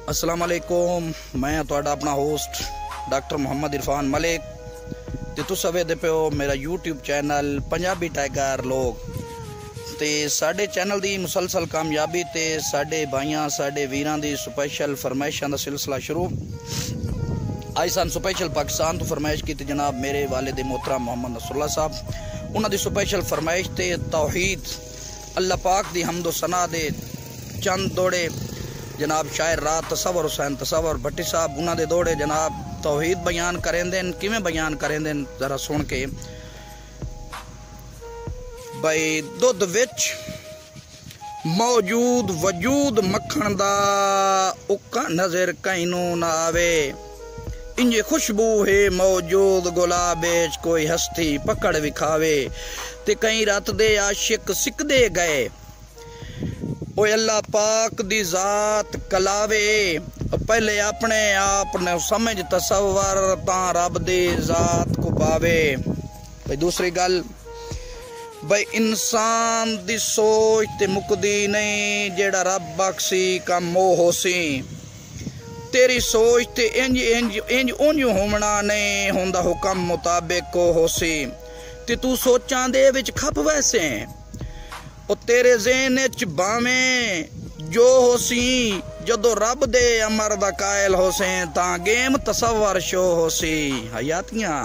अस्सलाम वालेकुम। मैं तुहाडा अपना होस्ट डॉक्टर मोहम्मद इरफान मलिक ते तुस वेखदे पे हो मेरा यूट्यूब चैनल पंजाबी टाइगर लोग। ते साडे चैनल दी मुसलसल कामयाबी ते साडे भाइयां साडे वीरां दी स्पैशल फरमाइशां दा सिलसिला शुरू। आज सन स्पैशल पाकिस्तान तो फरमाइश की जनाब मेरे वालिद मोहतरम मोहम्मद नसरुल्लाह साहब। उन्हां दी स्पैशल फरमाइश ते तौहीद अल्लाह पाक दी हम्दो सना दे चंद दौड़े जनाब शायर रात तसव्वुर हुसैन तसव्वुर भट्टी साहब उन्हां दे दौड़े जनाब तौहीद बयान करेंदे किवें बयान करेंदे जरा सुन के। भाई दुध विच मौजूद वजूद मक्खन दा उक्का नजर कईनू ना आवे, इंजे खुशबू है मौजूद गुलाबेच कोई हस्ती पकड़ विखावे। ते कई रात दे आशिक सिकदे गए ओ अल्लाह पाक दी जात कलावे। पहले अपने आप ने समझ तसव्वुर ता रब दी जात को पावे। भाई दूसरी गल भाई इंसान दी सोच ते मुकदी नहीं जेड़ा रब बख्शी का मोह होसी। तेरी सोच ते इंज इंज इंज उंज होना नहीं होंदा हुक्म मुताबिक को होसी। ते तू सोचां दे विच खप वैसे ओ तेरे ज़हन च बावें जो होसी जदों रब दे अमर दा कायल होसे तां गेम तसव्वुर शो होसी। हयातियां।